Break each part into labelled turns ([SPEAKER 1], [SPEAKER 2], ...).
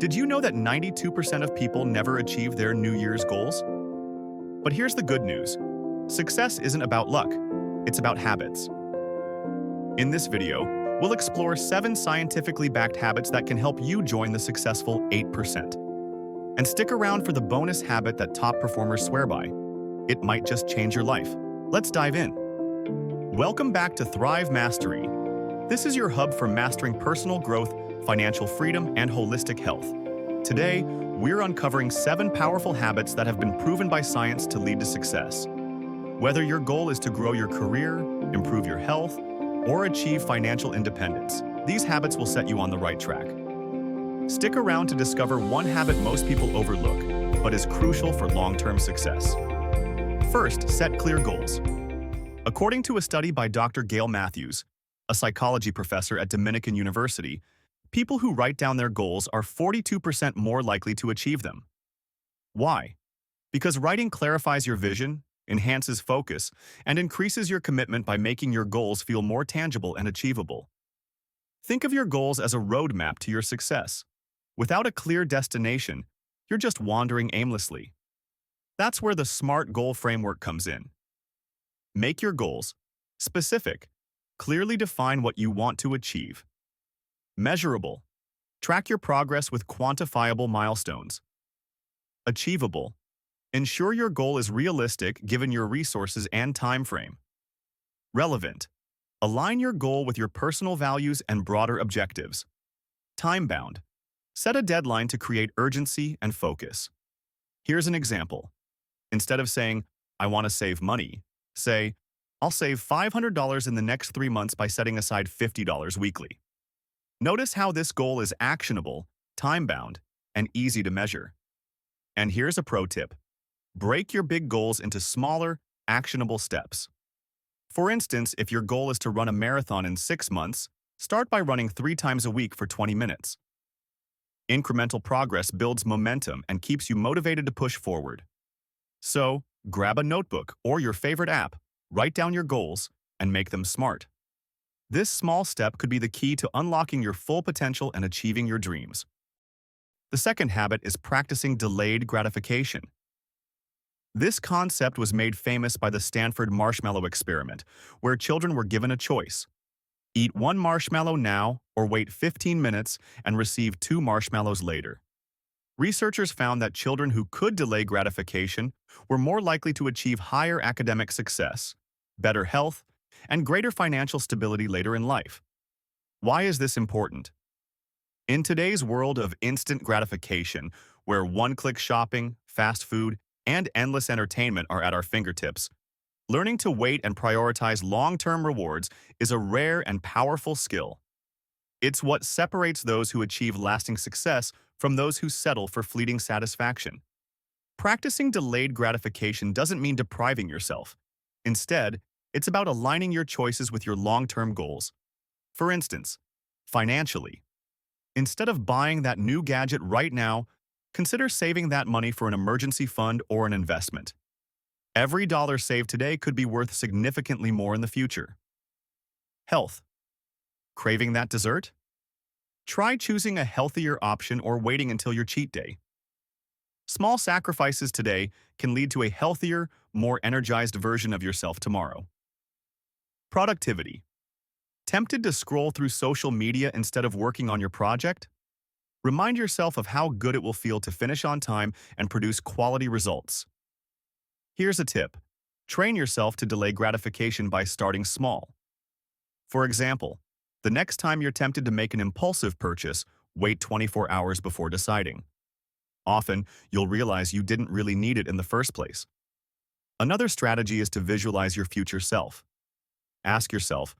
[SPEAKER 1] Did you know that 92% of people never achieve their New Year's goals? But here's the good news. Success isn't about luck, it's about habits. In this video, we'll explore 7 scientifically backed habits that can help you join the successful 8%. And stick around for the bonus habit that top performers swear by. It might just change your life. Let's dive in. Welcome back to Thrive Mastery. This is your hub for mastering personal growth, financial freedom, and holistic health. Today, we're uncovering 7 powerful habits that have been proven by science to lead to success. Whether your goal is to grow your career, improve your health, or achieve financial independence, these habits will set you on the right track. Stick around to discover one habit most people overlook, but is crucial for long-term success. First, set clear goals. According to a study by Dr. Gail Matthews, a psychology professor at Dominican University, people who write down their goals are 42% more likely to achieve them. Why? Because writing clarifies your vision, enhances focus, and increases your commitment by making your goals feel more tangible and achievable. Think of your goals as a roadmap to your success. Without a clear destination, you're just wandering aimlessly. That's where the SMART goal framework comes in. Make your goals specific. Clearly define what you want to achieve. Measurable. Track your progress with quantifiable milestones. Achievable. Ensure your goal is realistic given your resources and time frame. Relevant. Align your goal with your personal values and broader objectives. Time-bound. Set a deadline to create urgency and focus. Here's an example. Instead of saying, "I want to save money," say, "I'll save $500 in the next 3 months by setting aside $50 weekly." Notice how this goal is actionable, time-bound, and easy to measure. And here's a pro tip. Break your big goals into smaller, actionable steps. For instance, if your goal is to run a marathon in 6 months, start by running 3 times a week for 20 minutes. Incremental progress builds momentum and keeps you motivated to push forward. So, grab a notebook or your favorite app, write down your goals, and make them SMART. This small step could be the key to unlocking your full potential and achieving your dreams. The second habit is practicing delayed gratification. This concept was made famous by the Stanford Marshmallow Experiment, where children were given a choice. Eat 1 marshmallow now or wait 15 minutes and receive 2 marshmallows later. Researchers found that children who could delay gratification were more likely to achieve higher academic success, better health, and greater financial stability later in life. Why is this important? In today's world of instant gratification, where one-click shopping, fast food, and endless entertainment are at our fingertips, learning to wait and prioritize long-term rewards is a rare and powerful skill. It's what separates those who achieve lasting success from those who settle for fleeting satisfaction. Practicing delayed gratification doesn't mean depriving yourself. Instead, it's about aligning your choices with your long-term goals. For instance, financially. Instead of buying that new gadget right now, consider saving that money for an emergency fund or an investment. Every dollar saved today could be worth significantly more in the future. Health. Craving that dessert? Try choosing a healthier option or waiting until your cheat day. Small sacrifices today can lead to a healthier, more energized version of yourself tomorrow. Productivity. Tempted to scroll through social media instead of working on your project? Remind yourself of how good it will feel to finish on time and produce quality results. Here's a tip. Train yourself to delay gratification by starting small. For example, the next time you're tempted to make an impulsive purchase, wait 24 hours before deciding. Often, you'll realize you didn't really need it in the first place. Another strategy is to visualize your future self. Ask yourself,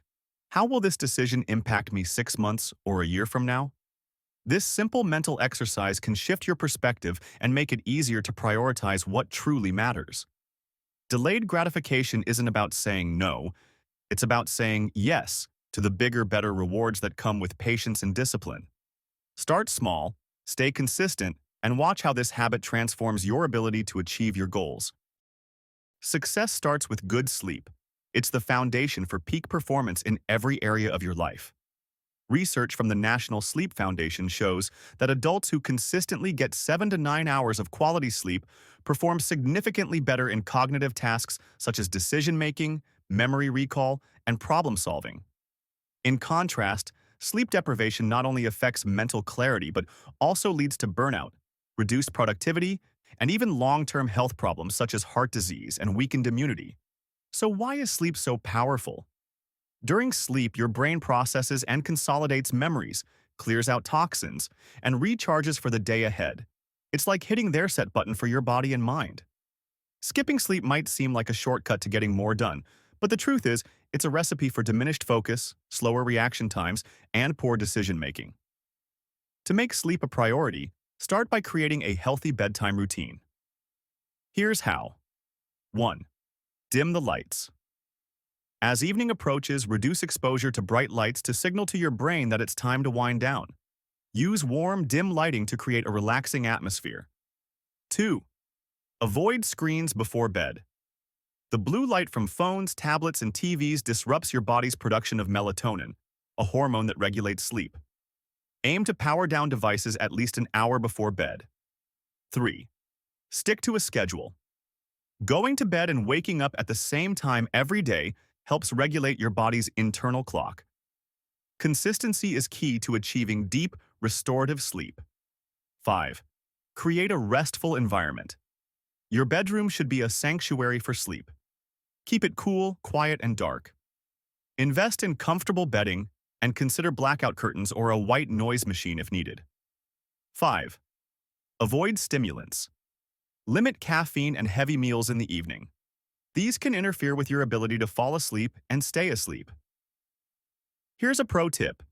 [SPEAKER 1] how will this decision impact me 6 months or a year from now? This simple mental exercise can shift your perspective and make it easier to prioritize what truly matters. Delayed gratification isn't about saying no, it's about saying yes to the bigger, better rewards that come with patience and discipline. Start small, stay consistent, and watch how this habit transforms your ability to achieve your goals. Success starts with good sleep. It's the foundation for peak performance in every area of your life. Research from the National Sleep Foundation shows that adults who consistently get 7 to 9 hours of quality sleep perform significantly better in cognitive tasks such as decision-making, memory recall, and problem-solving. In contrast, sleep deprivation not only affects mental clarity but also leads to burnout, reduced productivity, and even long-term health problems such as heart disease and weakened immunity. So why is sleep so powerful? During sleep, your brain processes and consolidates memories, clears out toxins, and recharges for the day ahead. It's like hitting their set button for your body and mind. Skipping sleep might seem like a shortcut to getting more done, but the truth is, it's a recipe for diminished focus, slower reaction times, and poor decision-making. To make sleep a priority, start by creating a healthy bedtime routine. Here's how. 1. Dim the lights. As evening approaches, reduce exposure to bright lights to signal to your brain that it's time to wind down. Use warm, dim lighting to create a relaxing atmosphere. 2. Avoid screens before bed. The blue light from phones, tablets, and TVs disrupts your body's production of melatonin, a hormone that regulates sleep. Aim to power down devices at least an hour before bed. 3. Stick to a schedule. Going to bed and waking up at the same time every day helps regulate your body's internal clock. Consistency is key to achieving deep, restorative sleep. 5. Create a restful environment. Your bedroom should be a sanctuary for sleep. Keep it cool, quiet, and dark. Invest in comfortable bedding and consider blackout curtains or a white noise machine if needed. 5. Avoid stimulants. Limit caffeine and heavy meals in the evening. These can interfere with your ability to fall asleep and stay asleep. Here's a pro tip.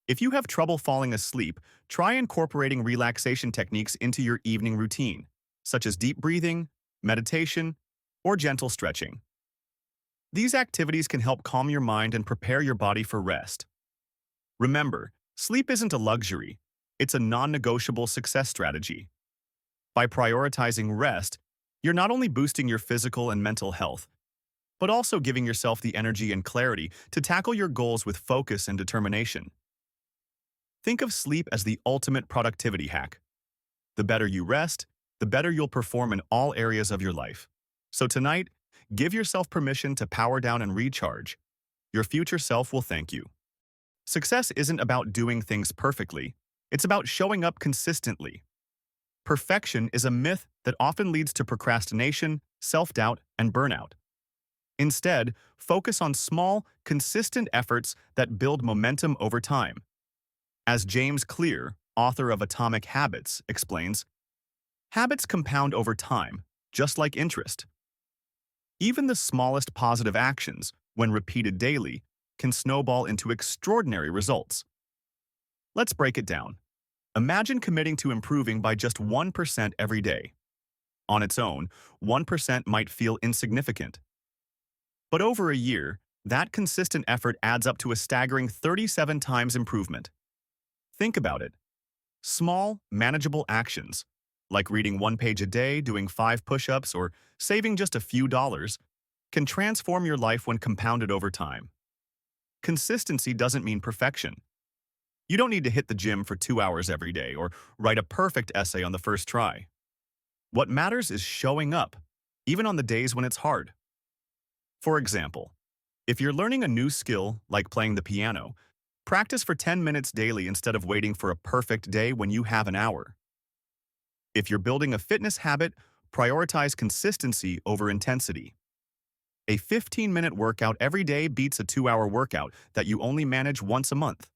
[SPEAKER 1] If you have trouble falling asleep, try incorporating relaxation techniques into your evening routine, such as deep breathing, meditation, or gentle stretching. These activities can help calm your mind and prepare your body for rest. Remember, sleep isn't a luxury, it's a non-negotiable success strategy. By prioritizing rest, you're not only boosting your physical and mental health, but also giving yourself the energy and clarity to tackle your goals with focus and determination. Think of sleep as the ultimate productivity hack. The better you rest, the better you'll perform in all areas of your life. So tonight, give yourself permission to power down and recharge. Your future self will thank you. Success isn't about doing things perfectly, it's about showing up consistently. Perfection is a myth that often leads to procrastination, self-doubt, and burnout. Instead, focus on small, consistent efforts that build momentum over time. As James Clear, author of Atomic Habits, explains, habits compound over time, just like interest. Even the smallest positive actions, when repeated daily, can snowball into extraordinary results. Let's break it down. Imagine committing to improving by just 1% every day. On its own, 1% might feel insignificant. But over a year, that consistent effort adds up to a staggering 37 times improvement. Think about it. Small, manageable actions, like reading 1 page a day, doing 5 push-ups, or saving just a few dollars, can transform your life when compounded over time. Consistency doesn't mean perfection. You don't need to hit the gym for 2 hours every day or write a perfect essay on the first try. What matters is showing up, even on the days when it's hard. For example, if you're learning a new skill, like playing the piano, practice for 10 minutes daily instead of waiting for a perfect day when you have an hour. If you're building a fitness habit, prioritize consistency over intensity. A 15-minute workout every day beats a 2-hour workout that you only manage once a month.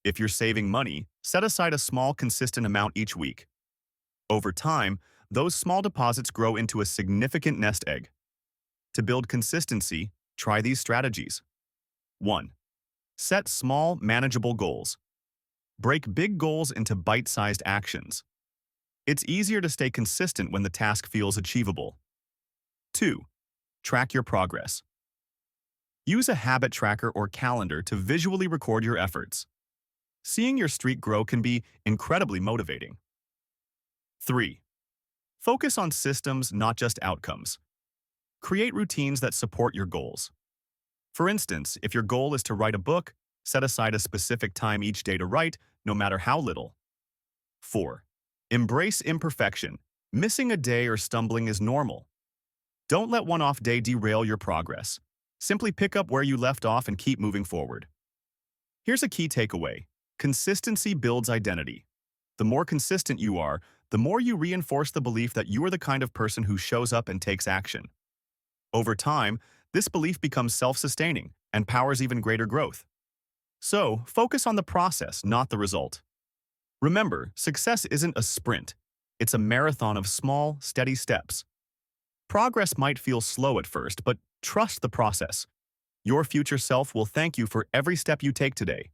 [SPEAKER 1] If you're saving money, set aside a small, consistent amount each week. Over time, those small deposits grow into a significant nest egg. To build consistency, try these strategies. 1. Set small, manageable goals. Break big goals into bite-sized actions. It's easier to stay consistent when the task feels achievable. 2. Track your progress. Use a habit tracker or calendar to visually record your efforts. Seeing your streak grow can be incredibly motivating. 3. Focus on systems, not just outcomes. Create routines that support your goals. For instance, if your goal is to write a book, Set aside a specific time each day to write, no matter how little. 4. Embrace imperfection. Missing a day or stumbling is normal. Don't let one off day derail your progress. Simply pick up where you left off and keep moving forward. Here's a key takeaway. Consistency builds identity. The more consistent you are, the more you reinforce the belief that you are the kind of person who shows up and takes action. Over time, this belief becomes self-sustaining and powers even greater growth. So, focus on the process, not the result. Remember, success isn't a sprint. It's a marathon of small, steady steps. Progress might feel slow at first, but trust the process. Your future self will thank you for every step you take today.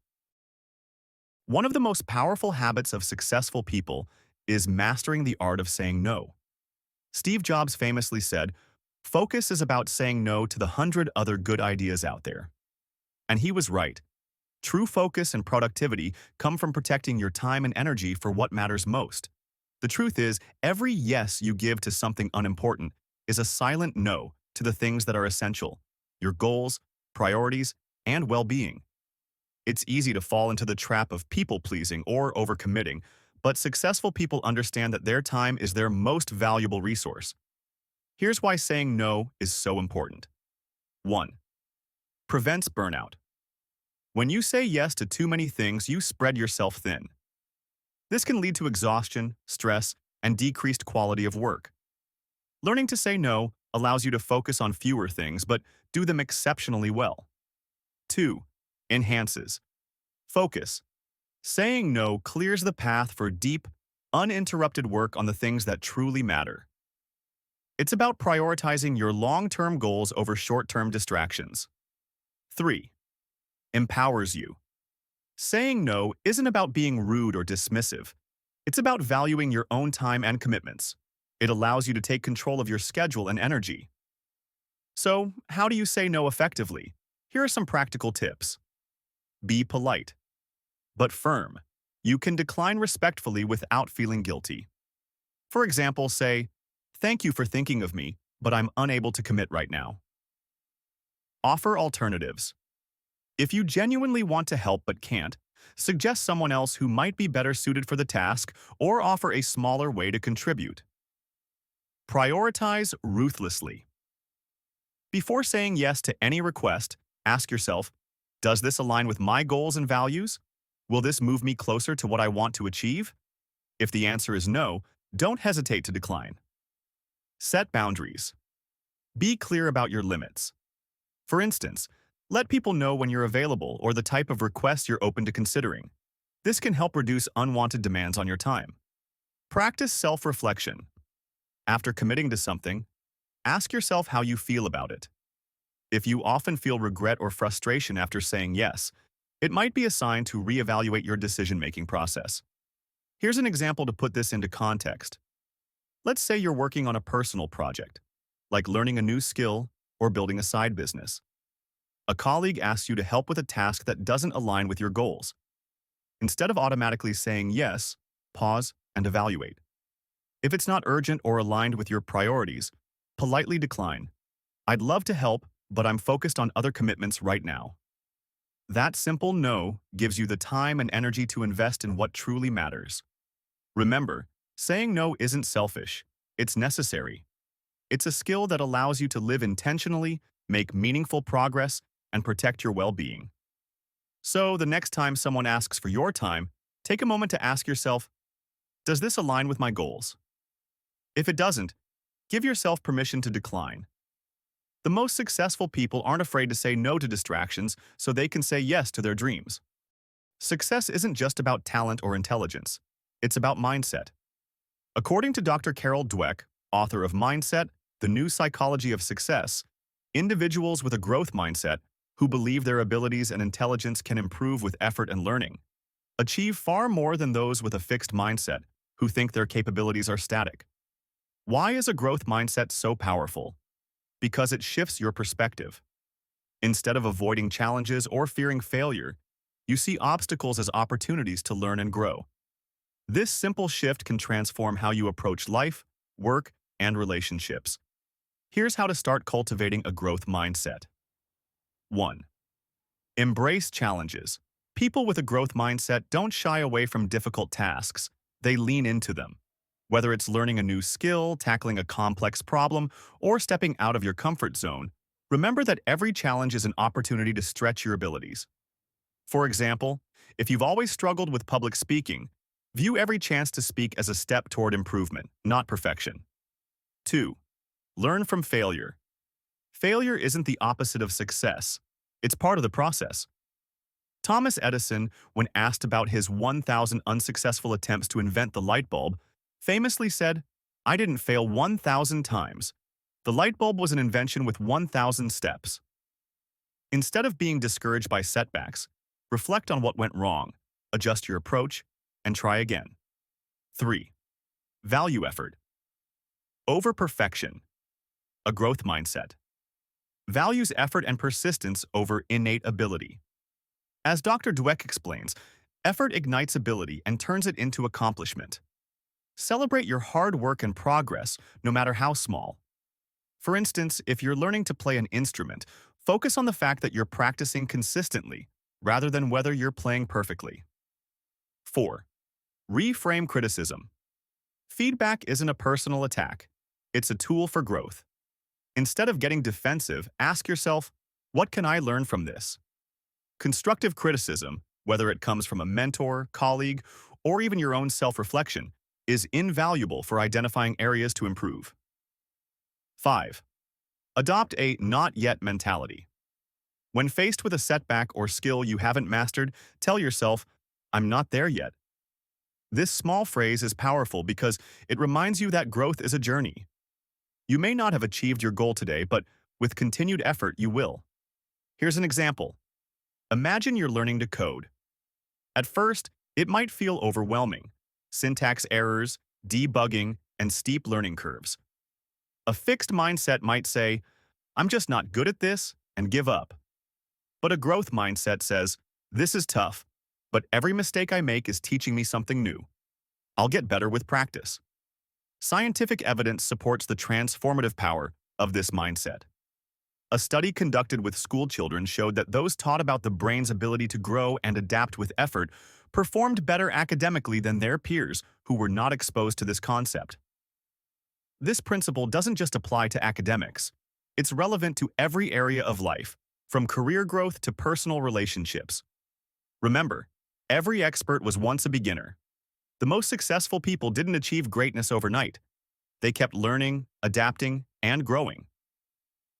[SPEAKER 1] One of the most powerful habits of successful people is mastering the art of saying no. Steve Jobs famously said, "Focus is about saying no to the 100 other good ideas out there." And he was right. True focus and productivity come from protecting your time and energy for what matters most. The truth is, every yes you give to something unimportant is a silent no to the things that are essential, your goals, priorities, and well-being. It's easy to fall into the trap of people-pleasing or overcommitting, but successful people understand that their time is their most valuable resource. Here's why saying no is so important. 1. Prevents burnout. When you say yes to too many things, you spread yourself thin. This can lead to exhaustion, stress, and decreased quality of work. Learning to say no allows you to focus on fewer things, but do them exceptionally well. 2. Enhances focus. Saying no clears the path for deep, uninterrupted work on the things that truly matter. It's about prioritizing your long-term goals over short-term distractions. 3. Empowers you. Saying no isn't about being rude or dismissive. It's about valuing your own time and commitments. It allows you to take control of your schedule and energy. So, how do you say no effectively? Here are some practical tips. Be polite, but firm. You can decline respectfully without feeling guilty. For example, say, "Thank you for thinking of me, but I'm unable to commit right now." Offer alternatives. If you genuinely want to help but can't, suggest someone else who might be better suited for the task or offer a smaller way to contribute. Prioritize ruthlessly. Before saying yes to any request, ask yourself, does this align with my goals and values? Will this move me closer to what I want to achieve? If the answer is no, don't hesitate to decline. Set boundaries. Be clear about your limits. For instance, let people know when you're available or the type of request you're open to considering. This can help reduce unwanted demands on your time. Practice self-reflection. After committing to something, ask yourself how you feel about it. If you often feel regret or frustration after saying yes, it might be a sign to reevaluate your decision-making process. Here's an example to put this into context. Let's say you're working on a personal project, like learning a new skill or building a side business. A colleague asks you to help with a task that doesn't align with your goals. Instead of automatically saying yes, pause and evaluate. If it's not urgent or aligned with your priorities, politely decline. "I'd love to help, but I'm focused on other commitments right now." That simple no gives you the time and energy to invest in what truly matters. Remember, saying no isn't selfish. It's necessary. It's a skill that allows you to live intentionally, make meaningful progress, and protect your well-being. So, the next time someone asks for your time, take a moment to ask yourself, does this align with my goals? If it doesn't, give yourself permission to decline. The most successful people aren't afraid to say no to distractions so they can say yes to their dreams. Success isn't just about talent or intelligence. It's about mindset. According to Dr. Carol Dweck, author of Mindset, The New Psychology of Success, individuals with a growth mindset, who believe their abilities and intelligence can improve with effort and learning, achieve far more than those with a fixed mindset, who think their capabilities are static. Why is a growth mindset so powerful? Because it shifts your perspective. Instead of avoiding challenges or fearing failure, you see obstacles as opportunities to learn and grow. This simple shift can transform how you approach life, work, and relationships. Here's how to start cultivating a growth mindset. 1. Embrace challenges. People with a growth mindset don't shy away from difficult tasks. They lean into them. Whether it's learning a new skill, tackling a complex problem, or stepping out of your comfort zone, remember that every challenge is an opportunity to stretch your abilities. For example, if you've always struggled with public speaking, view every chance to speak as a step toward improvement, not perfection. 2. Learn from failure. Failure isn't the opposite of success. It's part of the process. Thomas Edison, when asked about his 1,000 unsuccessful attempts to invent the light bulb, famously said, "I didn't fail 1,000 times. The light bulb was an invention with 1,000 steps." Instead of being discouraged by setbacks, reflect on what went wrong, adjust your approach, and try again. 3. Value effort. Over perfection. A growth mindset. Values effort and persistence over innate ability. As Dr. Dweck explains, effort ignites ability and turns it into accomplishment. Celebrate your hard work and progress, no matter how small. For instance, if you're learning to play an instrument, focus on the fact that you're practicing consistently, rather than whether you're playing perfectly. 4. Reframe criticism. Feedback isn't a personal attack. It's a tool for growth. Instead of getting defensive, ask yourself, what can I learn from this? Constructive criticism, whether it comes from a mentor, colleague, or even your own self-reflection, is invaluable for identifying areas to improve. 5. Adopt a not yet mentality. When faced with a setback or skill you haven't mastered, tell yourself, I'm not there yet. This small phrase is powerful because it reminds you that growth is a journey. You may not have achieved your goal today, but with continued effort, you will. Here's an example. Imagine you're learning to code. At first, it might feel overwhelming. Syntax errors, debugging, and steep learning curves. A fixed mindset might say, I'm just not good at this, and give up. But a growth mindset says, this is tough, but every mistake I make is teaching me something new. I'll get better with practice. Scientific evidence supports the transformative power of this mindset. A study conducted with school children showed that those taught about the brain's ability to grow and adapt with effort performed better academically than their peers who were not exposed to this concept. This principle doesn't just apply to academics. It's relevant to every area of life, from career growth to personal relationships. Remember, every expert was once a beginner. The most successful people didn't achieve greatness overnight. They kept learning, adapting, and growing.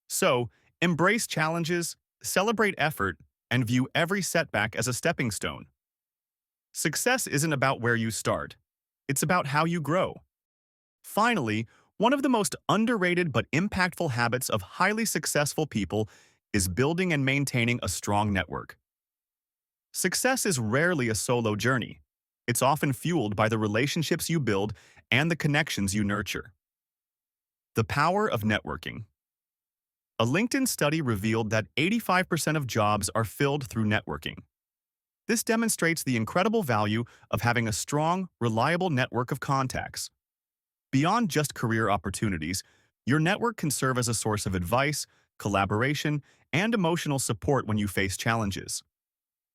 [SPEAKER 1] So, embrace challenges, celebrate effort, and view every setback as a stepping stone. Success isn't about where you start. It's about how you grow. Finally, one of the most underrated but impactful habits of highly successful people is building and maintaining a strong network. Success is rarely a solo journey. It's often fueled by the relationships you build and the connections you nurture. The power of networking. A LinkedIn study revealed that 85% of jobs are filled through networking. This demonstrates the incredible value of having a strong, reliable network of contacts. Beyond just career opportunities, your network can serve as a source of advice, collaboration, and emotional support when you face challenges.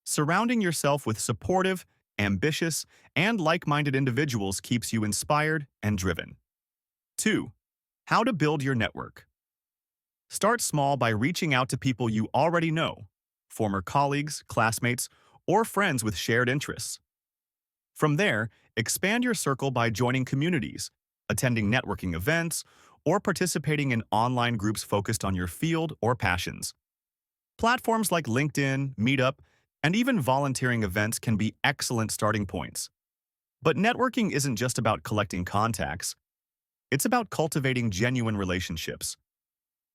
[SPEAKER 1] Surrounding yourself with supportive, ambitious, and like-minded individuals keeps you inspired and driven. 2. How to build your network. Start small by reaching out to people you already know, former colleagues, classmates, or friends with shared interests. From there, expand your circle by joining communities, attending networking events, or participating in online groups focused on your field or passions. Platforms like LinkedIn, Meetup, and even volunteering events can be excellent starting points. But networking isn't just about collecting contacts. It's about cultivating genuine relationships.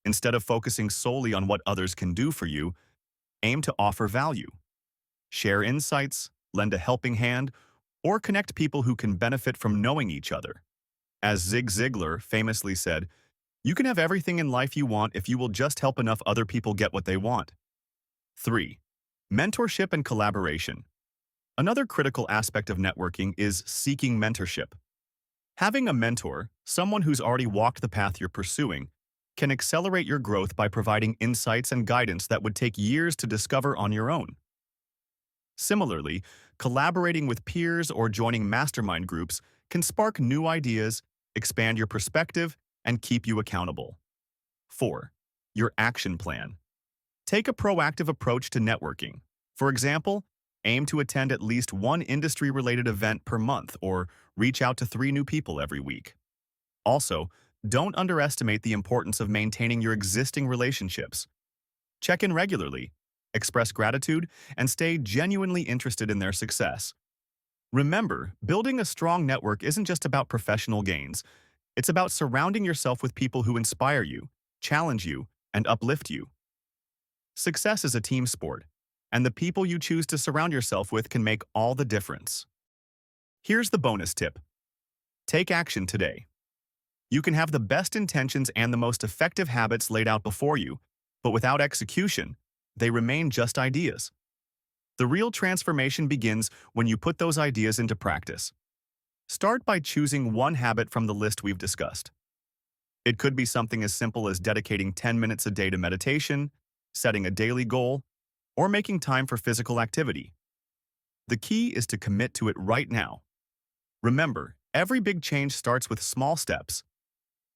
[SPEAKER 1] Instead of focusing solely on what others can do for you, aim to offer value. Share insights, lend a helping hand, or connect people who can benefit from knowing each other. As Zig Ziglar famously said, you can have everything in life you want if you will just help enough other people get what they want. 3. Mentorship and collaboration. Another critical aspect of networking is seeking mentorship. Having a mentor, someone who's already walked the path you're pursuing, can accelerate your growth by providing insights and guidance that would take years to discover on your own. Similarly, collaborating with peers or joining mastermind groups can spark new ideas, expand your perspective, and keep you accountable. 4. Your action plan. Take a proactive approach to networking. For example, aim to attend at least one industry-related event per month or reach out to 3 new people every week. Also, don't underestimate the importance of maintaining your existing relationships. Check in regularly, express gratitude, and stay genuinely interested in their success. Remember, building a strong network isn't just about professional gains. It's about surrounding yourself with people who inspire you, challenge you, and uplift you. Success is a team sport, and the people you choose to surround yourself with can make all the difference. Here's the bonus tip. Take action today. You can have the best intentions and the most effective habits laid out before you, but without execution, they remain just ideas. The real transformation begins when you put those ideas into practice. Start by choosing one habit from the list we've discussed. It could be something as simple as dedicating 10 minutes a day to meditation, setting a daily goal, or making time for physical activity. The key is to commit to it right now. Remember, every big change starts with small steps.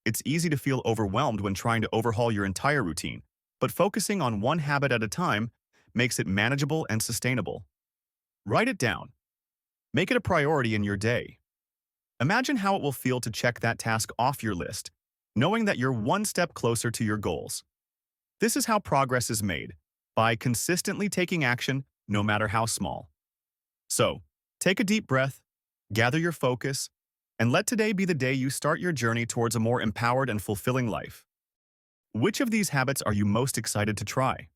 [SPEAKER 1] It's easy to feel overwhelmed when trying to overhaul your entire routine, but focusing on one habit at a time makes it manageable and sustainable. Write it down. Make it a priority in your day. Imagine how it will feel to check that task off your list, knowing that you're one step closer to your goals. This is how progress is made, by consistently taking action, no matter how small. So, take a deep breath, gather your focus, and let today be the day you start your journey towards a more empowered and fulfilling life. Which of these habits are you most excited to try?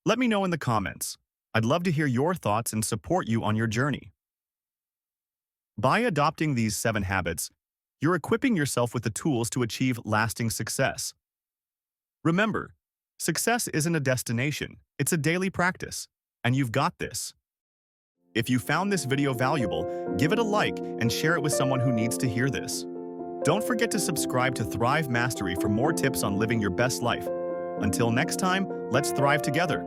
[SPEAKER 1] Let me know in the comments. I'd love to hear your thoughts and support you on your journey. By adopting these 7 habits, you're equipping yourself with the tools to achieve lasting success. Remember, success isn't a destination, it's a daily practice, and you've got this. If you found this video valuable, give it a like and share it with someone who needs to hear this. Don't forget to subscribe to Thrive Mastery for more tips on living your best life. Until next time, let's thrive together.